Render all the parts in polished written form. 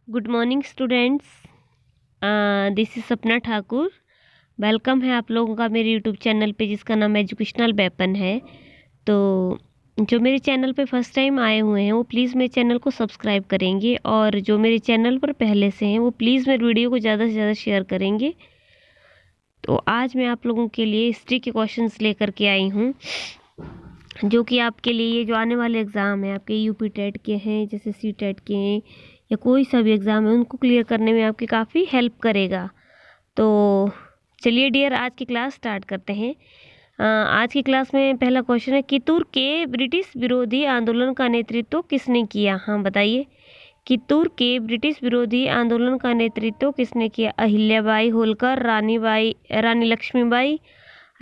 Good morning students. This is सपना Thakur. Welcome है आप लोगों का मेरे यूट्यूब चैनल पे जिसका नाम एजुकेशनल वेपन है। तो जो मेरे चैनल पे फर्स्ट टाइम आए हुए हैं वो प्लीज़ मेरे चैनल को सब्सक्राइब करेंगे, और जो मेरे चैनल पर पहले से हैं वो प्लीज़ मेरे वीडियो को ज़्यादा से ज़्यादा शेयर करेंगे। तो आज मैं आप लोगों के लिए हिस्ट्री के क्वेश्चंस लेकर के आई हूँ, जो कि आपके लिए ये जो आने वाले एग्ज़ाम है आपके यूपी टेट के हैं, जैसे सी टेट के हैं या कोई सा भी एग्ज़ाम है, उनको क्लियर करने में आपकी काफ़ी हेल्प करेगा। तो चलिए डियर, आज की क्लास स्टार्ट करते हैं। आज की क्लास में पहला क्वेश्चन है, कितूर के ब्रिटिश विरोधी आंदोलन का नेतृत्व किसने किया? हाँ बताइए, कितूर के ब्रिटिश विरोधी आंदोलन का नेतृत्व किसने किया? अहिल्याबाई होलकर, रानी लक्ष्मीबाई,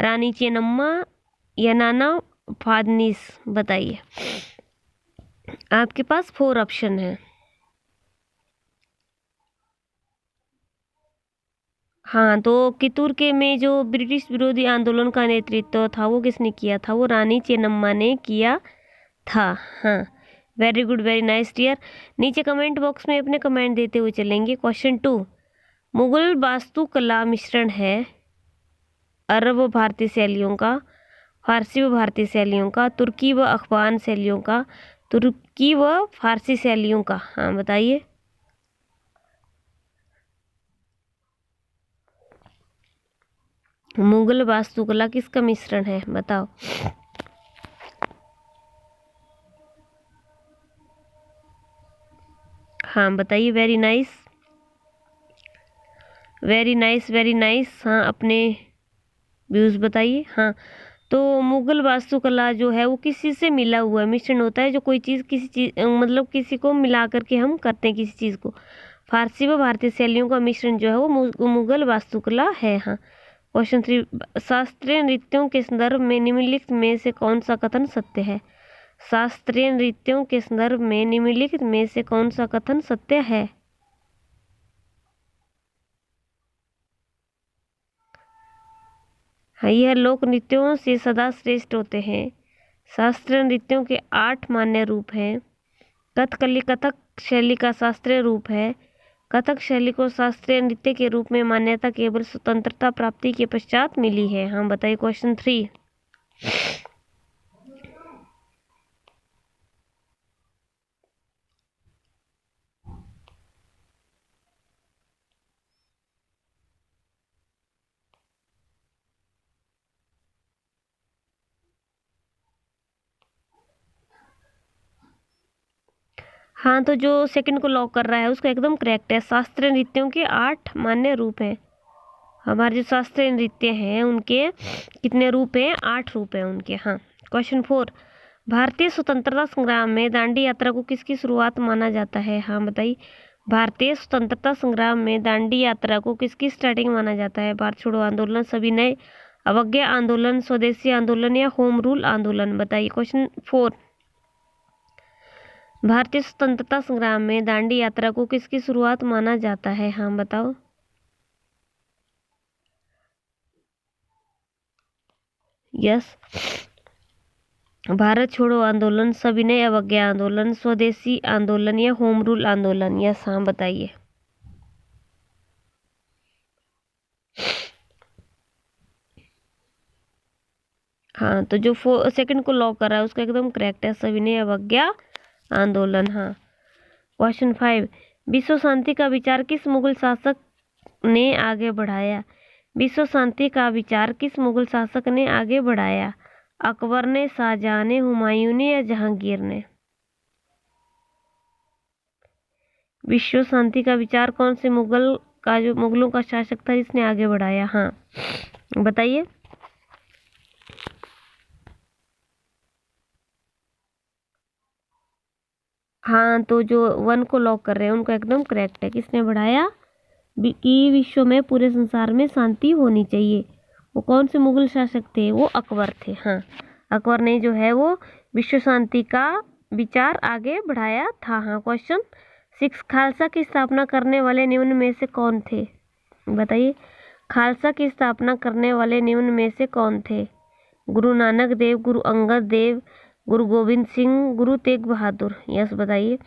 रानी चेन्नम्मा या नाना फादनीस? बताइए। आपके पास 4 ऑप्शन है। हाँ, तो कितूर के में जो ब्रिटिश विरोधी आंदोलन का नेतृत्व था वो किसने किया था? वो रानी चेन्नम्मा ने किया था। हाँ, very good, very nice dear. नीचे कमेंट बॉक्स में अपने कमेंट देते हुए चलेंगे। क्वेश्चन 2, मुगल वास्तुकला मिश्रण है अरब व भारतीय शैलियों का, फारसी व भारतीय शैलियों का, तुर्की व अफगान शैलियों का, तुर्की व फारसी शैलियों का? हाँ बताइए। मुगल वास्तुकला किसका मिश्रण है? बताओ। हाँ बताइए, very nice, very nice, very nice. हाँ, अपने व्यूज़ बताइए। हाँ, तो मुगल वास्तुकला जो है वो किस चीज़ से मिला हुआ है? मिश्रण होता है जो कोई चीज़ किसी चीज़ मतलब किसी को मिला करके हम करते हैं किसी चीज़ को। फारसी व भारतीय शैलियों का मिश्रण जो है वो मुगल वास्तुकला है। हाँ। क्वेश्चन 3, शास्त्रीय नृत्यों के संदर्भ में निम्नलिखित में से कौन सा कथन सत्य है? शास्त्रीय नृत्यों के संदर्भ में निम्नलिखित में से कौन सा कथन सत्य है? हाँ, यह लोक नृत्यों से सदा श्रेष्ठ होते हैं। शास्त्रीय नृत्यों के 8 मान्य रूप हैं। कथकली कथक शैली का शास्त्रीय रूप है। कथक शैली को शास्त्रीय नृत्य के रूप में मान्यता केवल स्वतंत्रता प्राप्ति के पश्चात मिली है। हाँ बताइए। क्वेश्चन 3, हाँ तो जो सेकंड को लॉक कर रहा है उसका एकदम करेक्ट है। शास्त्रीय नृत्यों के 8 मान्य रूप हैं। हमारे जो शास्त्रीय नृत्य हैं उनके कितने रूप हैं? 8 रूप हैं उनके। हाँ। क्वेश्चन 4, भारतीय स्वतंत्रता संग्राम में दांडी यात्रा को किसकी शुरुआत माना जाता है? हाँ बताइए। भारतीय स्वतंत्रता संग्राम में दांडी यात्रा को किसकी स्टार्टिंग माना जाता है? भारत छोड़ो आंदोलन, सविनय अवज्ञा आंदोलन, स्वदेशी आंदोलन या होम रूल आंदोलन? बताइए। क्वेश्चन 4, भारतीय स्वतंत्रता संग्राम में दांडी यात्रा को किसकी शुरुआत माना जाता है? हाँ बताओ। यस, भारत छोड़ो आंदोलन, सविनय अवज्ञा आंदोलन, स्वदेशी आंदोलन या होम रूल आंदोलन? यस, हाँ बताइए। हाँ, तो जो सेकंड को लॉक कर रहा है उसका एकदम करेक्ट है, सविनय अवज्ञा आंदोलन। हाँ। क्वेश्चन 5, विश्व शांति का विचार किस मुगल शासक ने आगे बढ़ाया? विश्व शांति का विचार किस मुगल शासक ने आगे बढ़ाया? अकबर ने, शाहजहां ने, हुमायूं ने या जहांगीर ने? विश्व शांति का विचार कौन से मुगलों का शासक था जिसने आगे बढ़ाया? हाँ बताइए। हाँ, तो जो 1 को लॉक कर रहे हैं उनका एकदम करेक्ट है। किसने बढ़ाया? कि विश्व में, पूरे संसार में शांति होनी चाहिए। वो कौन से मुगल शासक थे? वो अकबर थे। हाँ, अकबर ने जो है वो विश्व शांति का विचार आगे बढ़ाया था। हाँ। क्वेश्चन 6, खालसा की स्थापना करने वाले निम्न में से कौन थे? बताइए। खालसा की स्थापना करने वाले निम्न में से कौन थे? गुरु नानक देव, गुरु अंगद देव, गुरु गोविंद सिंह, गुरु तेग बहादुर? यस बताइए।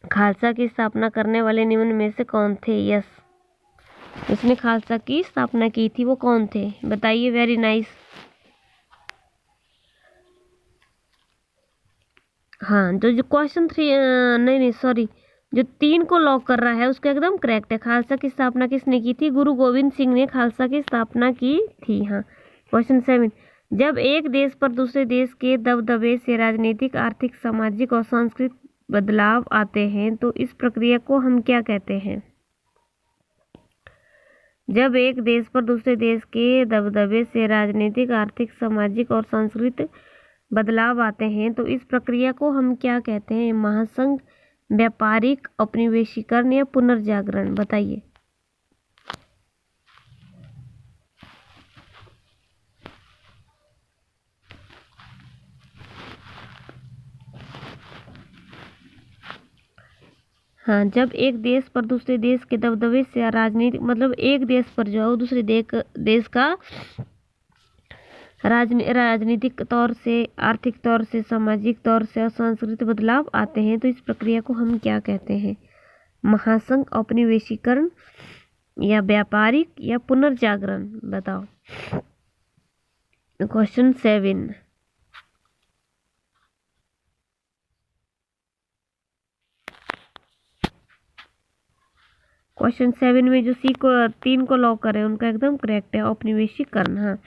खालसा की स्थापना करने वाले निम्न में से कौन थे? यस, उसने खालसा की स्थापना की थी, वो कौन थे बताइए? Very nice. हाँ, जो क्वेश्चन 3, नहीं नहीं सॉरी, जो 3 को लॉक कर रहा है उसका एकदम करेक्ट है। खालसा की स्थापना किसने की थी? गुरु गोविंद सिंह ने खालसा की स्थापना की थी। हाँ। क्वेश्चन 7, जब एक देश पर दूसरे देश के दबदबे से राजनीतिक, आर्थिक, सामाजिक और सांस्कृतिक बदलाव आते हैं तो इस प्रक्रिया को हम क्या कहते हैं? जब एक देश पर दूसरे देश के दबदबे से राजनीतिक, आर्थिक, सामाजिक और सांस्कृतिक बदलाव आते हैं तो इस प्रक्रिया को हम क्या कहते हैं? महासंघ, व्यापारिक औपनिवेशीकरण या पुनर्जागरण? बताइए। हाँ, जब एक देश पर दूसरे देश के दबदबे से राजनीतिक, मतलब एक देश पर जो है दूसरे देश का राजनीतिक तौर से, आर्थिक तौर से, सामाजिक तौर से और सांस्कृतिक बदलाव आते हैं तो इस प्रक्रिया को हम क्या कहते हैं? महासंघ, औपनिवेशीकरण या व्यापारिक या पुनर्जागरण? बताओ। क्वेश्चन 7, क्वेश्चन 7 में जो सी को 3 को लॉक करें उनका एकदम करेक्ट है, औपनिवेशीकरण। हाँ,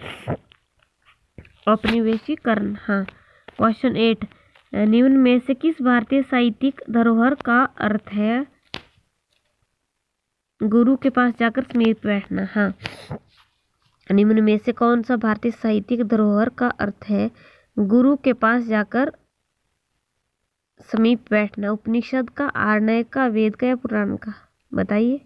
औपनिवेशीकरण। हाँ। क्वेश्चन 8, निम्न में से किस भारतीय साहित्यिक धरोहर का अर्थ है गुरु के पास जाकर समीप बैठना? हाँ, निम्न में से कौन सा भारतीय साहित्यिक धरोहर का अर्थ है गुरु के पास जाकर समीप बैठना? उपनिषद का, आर्णय का, वेद का या पुराण का? बताइए।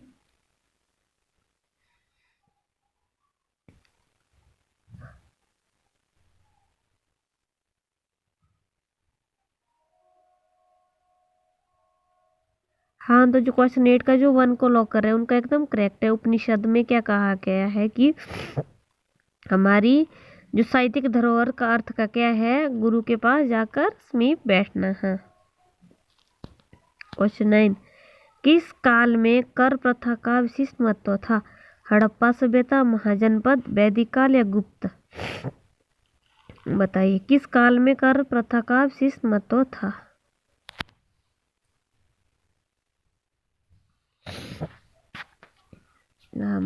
हाँ, तो जो क्वेश्चन 8 का जो 1 को लॉक कर रहे हैं उनका एकदम करेक्ट है। उपनिषद में क्या कहा गया है कि हमारी जो साहित्यिक धरोहर का अर्थ का क्या है? गुरु के पास जाकर समीप बैठना है। क्वेश्चन 9, किस काल में कर प्रथा का विशिष्ट महत्व था? हड़प्पा सभ्यता, महाजनपद, वैदिक काल या गुप्त? बताइए, किस काल में कर प्रथा का विशिष्ट महत्व था?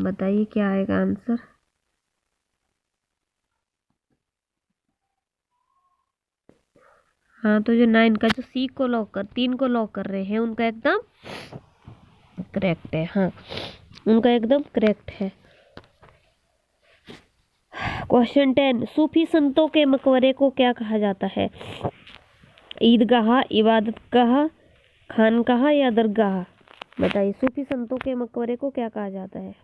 बताइए क्या आएगा आंसर? हाँ, तो जो 9 का जो सी को लॉक कर 3 को लॉक कर रहे हैं उनका एकदम करेक्ट है। हाँ, उनका एकदम करेक्ट है। क्वेश्चन 10, सूफी संतों के मकबरे को क्या कहा जाता है? ईदगाह, इबादतगाह, खानकाह या दरगाह? बताइए, सूफी संतों के मकबरे को क्या कहा जाता है?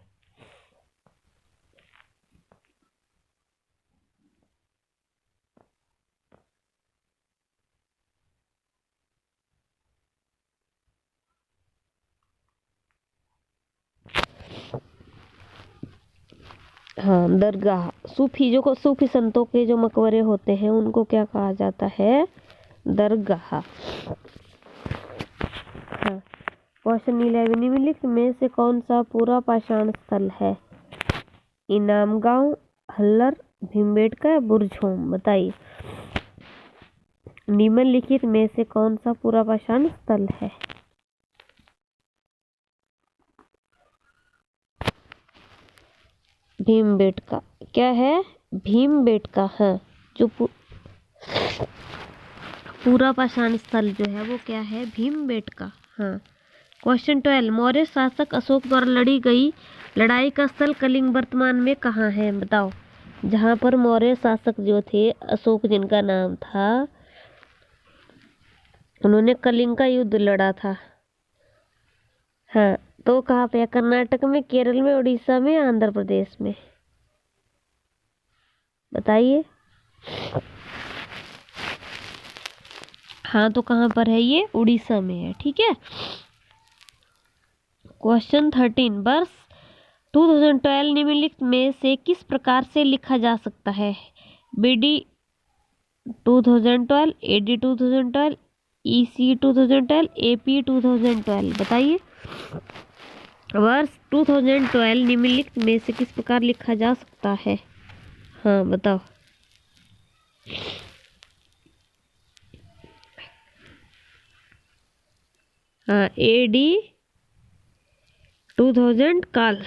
हाँ, दरगाह। सूफी संतों के जो मकबरे होते हैं उनको क्या कहा जाता है? दरगाह। हाँ। क्वेश्चन 11, निम्नलिखित में से कौन सा पूरा पाषाण स्थल है? इनाम गांव, हल्लर, भीमबेटका या बुरझोम? बताइए, निम्नलिखित में से कौन सा पूरा पाषाण स्थल है? भीमबेटका। क्या है? भीमबेटका। हाँ, जो पूरा पाषाण स्थल जो है वो क्या है? भीमबेटका। हाँ। क्वेश्चन 12, मौर्य शासक अशोक द्वारा लड़ी गई लड़ाई का स्थल कलिंग वर्तमान में कहाँ है? बताओ। जहाँ पर मौर्य शासक जो थे, अशोक जिनका नाम था, उन्होंने कलिंग का युद्ध लड़ा था। हाँ, तो कहाँ पे? कर्नाटक में, केरल में, उड़ीसा में, आंध्र प्रदेश में? बताइए। हाँ, तो कहाँ पर है ये? उड़ीसा में है। ठीक है। क्वेश्चन 13, वर्ष 2012 निम्नलिखित में से किस प्रकार से लिखा जा सकता है? BD 2012, AD 2012, EC 2012, AP 2012। बताइए वर्ष 2012 निम्नलिखित में से किस प्रकार लिखा जा सकता है? हाँ बताओ। हाँ AD 2012।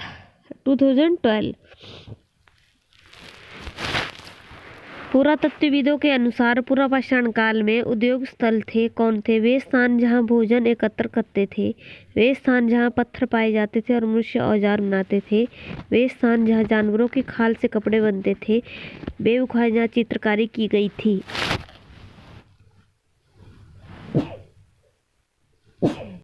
पुरातत्वविदों के अनुसार पुरापाषाण काल में उद्योग स्थल थे कौन थे? वे स्थान जहाँ भोजन एकत्र करते थे, वे स्थान जहाँ पत्थर पाए जाते थे और मनुष्य औजार बनाते थे, वे स्थान जहाँ जानवरों की खाल से कपड़े बनते थे, वे उखाड़ जहाँ चित्रकारी की गई थी।